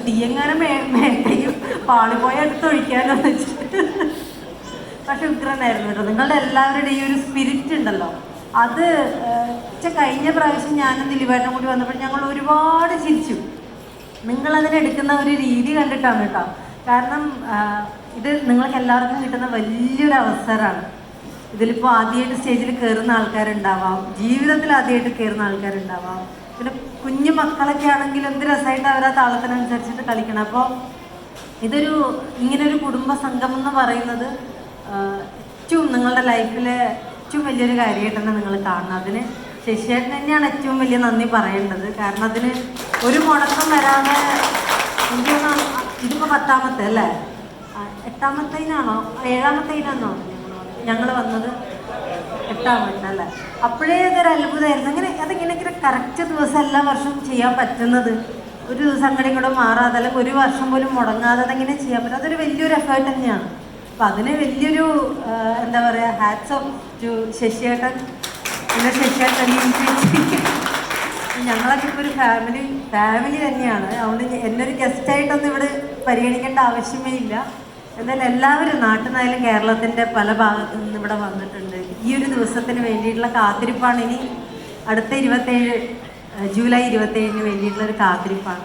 തീയങ്ങാനും മേക്കയും പാളിപ്പോയി എടുത്തൊഴിക്കാനോ വെച്ചിട്ട്. പക്ഷെ ഉഗ്രനായിരുന്നു കേട്ടോ. നിങ്ങളുടെ എല്ലാവരുടെയും ഈ ഒരു സ്പിരിറ്റ് ഉണ്ടല്ലോ, അത് കഴിഞ്ഞ പ്രാവശ്യം ഞാനും ദിലീപേട്ടനും കൂടി വന്നപ്പോൾ ഞങ്ങൾ ഒരുപാട് ചിരിച്ചു. നിങ്ങളതിനെടുക്കുന്ന ഒരു രീതി കണ്ടിട്ടാണ് കേട്ടോ. കാരണം ഇത് നിങ്ങൾക്ക് എല്ലാവർക്കും കിട്ടുന്ന വലിയൊരു അവസരമാണ്. ഇതിലിപ്പോൾ ആദ്യമായിട്ട് സ്റ്റേജിൽ കയറുന്ന ആൾക്കാരുണ്ടാവാം, ജീവിതത്തിൽ ആദ്യമായിട്ട് കയറുന്ന ആൾക്കാരുണ്ടാവാം, പിന്നെ കുഞ്ഞു മക്കളൊക്കെ ആണെങ്കിൽ എന്ത് രസമായിട്ട് അവർ ആ താളത്തിനനുസരിച്ചിട്ട് കളിക്കണം. അപ്പോൾ ഇതൊരു ഇങ്ങനൊരു കുടുംബ സംഗമം എന്ന് പറയുന്നത് ഏറ്റവും നിങ്ങളുടെ ലൈഫിലെ ഏറ്റവും വലിയൊരു കാര്യമായിട്ടാണ് നിങ്ങൾ കാണുന്നത്. അതിന് ശശിയേട്ടൻ തന്നെയാണ് ഏറ്റവും വലിയ നന്ദി പറയേണ്ടത്. കാരണം അതിന് ഒരു മുടക്കം വരാതെ എനിക്ക് ഇതിപ്പോൾ 10ാമത്തെ അല്ലേ, 8ാമത്തേനാണോ 7ാമത്തേനാണോ ഞങ്ങൾ വന്നത്? 8ാമത്തെ അല്ലേ. അപ്പോഴേ അതൊരു അത്ഭുതമായിരുന്നു. അതിങ്ങനെയൊക്കെ കറക്റ്റ് ദിവസം എല്ലാ വർഷവും ചെയ്യാൻ പറ്റുന്നത്, ഒരു ദിവസം അങ്ങോട്ടും ഇങ്ങോട്ടും മാറാതെ അല്ലെങ്കിൽ ഒരു വർഷം പോലും മുടങ്ങാതെ അതെങ്ങനെ ചെയ്യാൻ പറ്റും, അതൊരു വലിയൊരു എഫേർട്ട് തന്നെയാണ്. അപ്പം അതിന് വലിയൊരു എന്താ പറയുക, ഹാറ്റ്സ് ഓഫ് ടു ശശിയേട്ടൻ. പിന്നെ ശശിയേട്ടൻ ഞങ്ങളൊക്കെ ഇപ്പോൾ ഒരു ഫാമിലി തന്നെയാണ്. അതുകൊണ്ട് എന്നൊരു ഗസ്റ്റായിട്ടൊന്നും ഇവിടെ പരിഗണിക്കേണ്ട ആവശ്യമേ ഇല്ല. എന്നാലും എല്ലാവരും നാട്ടിൽ നിന്നായാലും കേരളത്തിൻ്റെ പല ഭാഗത്തു നിന്ന് ഇവിടെ വന്നിട്ടുണ്ട്. ഈ ഒരു ദിവസത്തിന് വേണ്ടിയിട്ടുള്ള കാത്തിരിപ്പാണ്. ഇനി അടുത്ത ജൂലൈ 27 വേണ്ടിയിട്ടുള്ളൊരു കാത്തിരിപ്പാണ്.